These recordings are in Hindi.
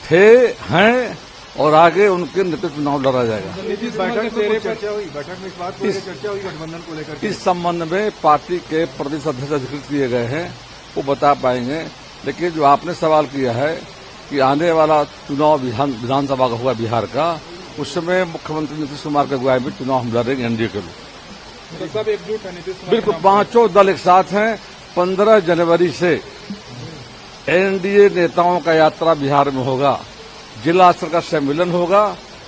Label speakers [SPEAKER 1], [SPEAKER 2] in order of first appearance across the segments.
[SPEAKER 1] थे, हैं और आगे उनके नेतृत्व चुनाव लड़ा जाएगा।
[SPEAKER 2] बैठक में इस बात को लेकर चर्चा हुई, गठबंधन को लेकर।
[SPEAKER 1] इस संबंध में पार्टी के प्रदेश अध्यक्ष अधिकृत किए गए हैं, वो बता पाएंगे। लेकिन जो आपने सवाल किया है कि आने वाला चुनाव विधानसभा का हुआ बिहार का, उस समय मुख्यमंत्री नीतीश कुमार के अगुवाई में चुनाव हम लड़ेंगे एनडीए के लोग।
[SPEAKER 2] तो सब एकजुट है नीतीश कुमार?
[SPEAKER 1] बिल्कुल, पांचों दल एक साथ हैं। 15 जनवरी से एनडीए नेताओं का यात्रा बिहार में होगा, जिला स्तर का सम्मेलन होगा।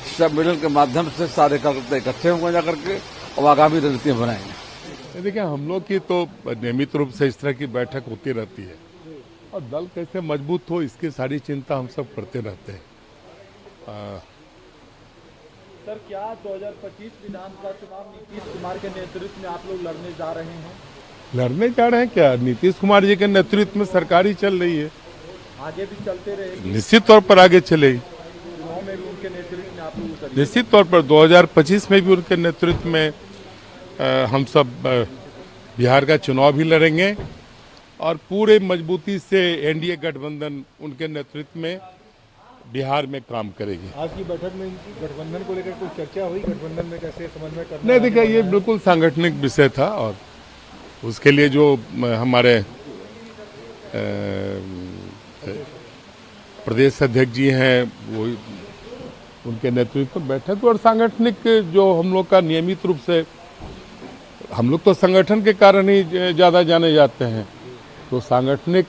[SPEAKER 1] सम्मेलन के माध्यम से सारे कार्यकर्ता इकट्ठे होंगे जाकर के और आगामी रणनीतियां बनाएंगे।
[SPEAKER 3] देखिए, हम लोग की तो नियमित रूप से इस तरह की बैठक होती रहती है और दल कैसे मजबूत हो इसकी सारी चिंता हम सब करते रहते हैं।
[SPEAKER 4] सर, क्या 2025 विधानसभा चुनाव नीतीश कुमार के नेतृत्व में आप लोग लड़ने जा रहे हैं?
[SPEAKER 3] लड़ने जा रहे हैं क्या? नीतीश कुमार जी के नेतृत्व में सरकार ही चल रही है,
[SPEAKER 4] आगे भी चलते रहेगी?
[SPEAKER 3] निश्चित तौर पर आगे चलेगी।
[SPEAKER 4] चुनाव में भी उनके नेतृत्व में आप लोग उतरिए?
[SPEAKER 3] निश्चित तौर पर 2025 में भी उनके नेतृत्व में हम सब बिहार का चुनाव भी लड़ेंगे और पूरे मजबूती से एनडीए गठबंधन उनके नेतृत्व में बिहार में काम करेगी।
[SPEAKER 2] आज की बैठक में गठबंधन को लेकर कोई चर्चा हुई? गठबंधन में कैसे समन्वय करना?
[SPEAKER 3] नहीं, देखिए, ये बिल्कुल सांगठनिक विषय था और उसके लिए जो हमारे प्रदेश अध्यक्ष जी हैं वो उनके नेतृत्व में बैठक, और सांगठनिक जो हम लोग का नियमित रूप से, हम लोग तो संगठन के कारण ही ज़्यादा जाने जाते हैं, तो सांगठनिक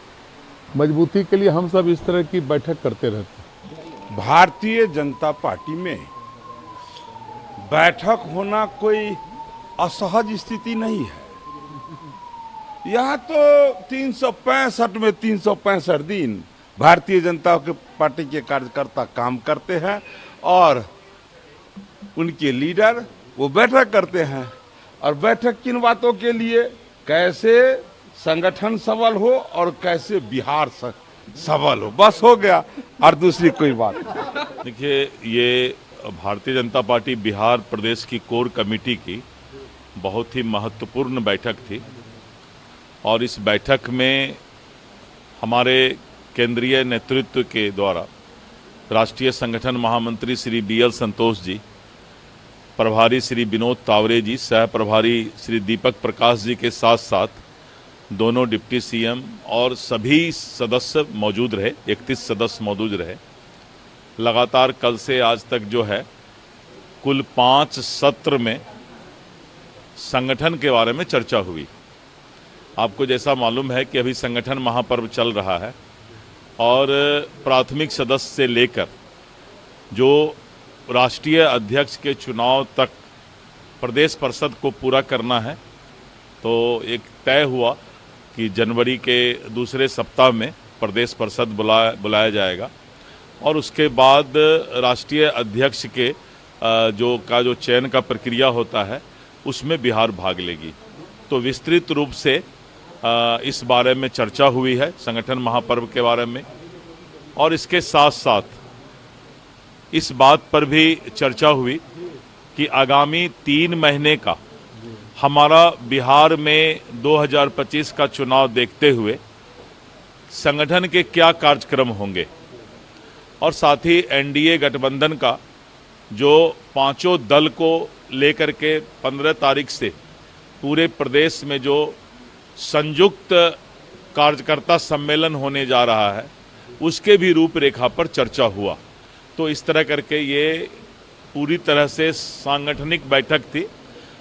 [SPEAKER 3] मजबूती के लिए हम सब इस तरह की बैठक करते रहते हैं।
[SPEAKER 5] भारतीय जनता पार्टी में बैठक होना कोई असहज स्थिति नहीं है। यह तो 365 में 365 दिन भारतीय जनता पार्टी के कार्यकर्ता काम करते हैं और उनके लीडर वो बैठक करते हैं। और बैठक किन बातों के लिए? कैसे संगठन सबल हो और कैसे बिहार सबल हो, बस हो गया, और दूसरी कोई बात नहीं।
[SPEAKER 6] देखिए, ये भारतीय जनता पार्टी बिहार प्रदेश की कोर कमेटी की बहुत ही महत्वपूर्ण बैठक थी और इस बैठक में हमारे केंद्रीय नेतृत्व के द्वारा राष्ट्रीय संगठन महामंत्री श्री बीएल संतोष जी, प्रभारी श्री विनोद तावरे जी, सह प्रभारी श्री दीपक प्रकाश जी के साथ साथ दोनों डिप्टी सीएम और सभी सदस्य मौजूद रहे। 31 सदस्य मौजूद रहे। लगातार कल से आज तक जो है कुल 5 सत्र में संगठन के बारे में चर्चा हुई। आपको जैसा मालूम है कि अभी संगठन महापर्व चल रहा है और प्राथमिक सदस्य से लेकर जो राष्ट्रीय अध्यक्ष के चुनाव तक प्रदेश परिषद को पूरा करना है, तो एक तय हुआ कि जनवरी के दूसरे सप्ताह में प्रदेश परिषद बुलाया जाएगा और उसके बाद राष्ट्रीय अध्यक्ष के जो चयन का प्रक्रिया होता है उसमें बिहार भाग लेगी। तो विस्तृत रूप से इस बारे में चर्चा हुई है संगठन महापर्व के बारे में, और इसके साथ साथ इस बात पर भी चर्चा हुई कि आगामी 3 महीने का हमारा बिहार में 2025 का चुनाव देखते हुए संगठन के क्या कार्यक्रम होंगे और साथ ही एनडीए गठबंधन का जो पांचों दल को लेकर के 15 तारीख से पूरे प्रदेश में जो संयुक्त कार्यकर्ता सम्मेलन होने जा रहा है उसके भी रूपरेखा पर चर्चा हुआ। तो इस तरह करके ये पूरी तरह से सांगठनिक बैठक थी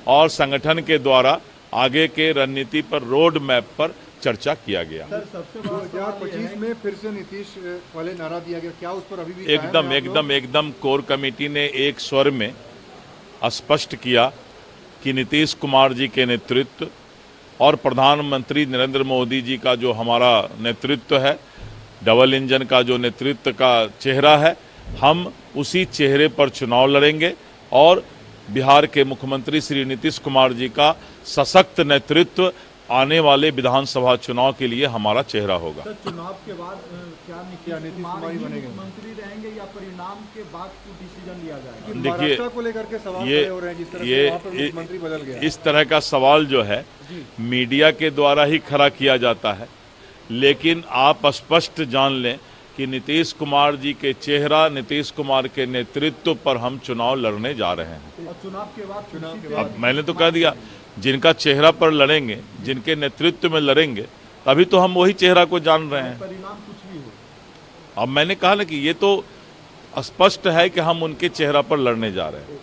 [SPEAKER 6] और संगठन के द्वारा आगे के रणनीति पर, रोड मैप पर चर्चा किया गया।
[SPEAKER 2] सर, सबसे 2025 में फिर से नीतीश वाले नारा दिया गया, क्या उस पर अभी भी
[SPEAKER 6] एकदम कोर कमेटी ने एक स्वर में स्पष्ट किया कि नीतीश कुमार जी के नेतृत्व और प्रधानमंत्री नरेंद्र मोदी जी का जो हमारा नेतृत्व है, डबल इंजन का जो नेतृत्व का चेहरा है, हम उसी चेहरे पर चुनाव लड़ेंगे और बिहार के मुख्यमंत्री श्री नीतीश कुमार जी का सशक्त नेतृत्व आने वाले विधानसभा चुनाव के लिए हमारा चेहरा होगा।
[SPEAKER 4] सर, चुनाव के बाद क्या नीतीश कुमार मुख्यमंत्री रहेंगे या परिणाम के बाद डिसीजन लिया जाएगा?
[SPEAKER 6] देखिए,
[SPEAKER 2] को लेकर के सवाल खड़े हो रहे हैं, जिस तरह से वहां पर मुख्यमंत्री बदल गया।
[SPEAKER 6] इस तरह का सवाल जो है मीडिया के द्वारा ही खड़ा किया जाता है, लेकिन आप स्पष्ट जान लें कि कि नीतीश कुमार जी के चेहरा, नीतीश कुमार के नेतृत्व पर हम चुनाव लड़ने जा रहे हैं।
[SPEAKER 4] और चुनाव के बाद कुर्सी पे
[SPEAKER 6] अब मैंने तो कह दिया, जिनका चेहरा पर लड़ेंगे, जिनके नेतृत्व में लड़ेंगे, तभी तो हम वही चेहरा को जान रहे हैं।
[SPEAKER 4] परिणाम कुछ भी हो।
[SPEAKER 6] अब मैंने कहा ना कि ये तो स्पष्ट है कि हम उनके चेहरा पर लड़ने जा रहे हैं।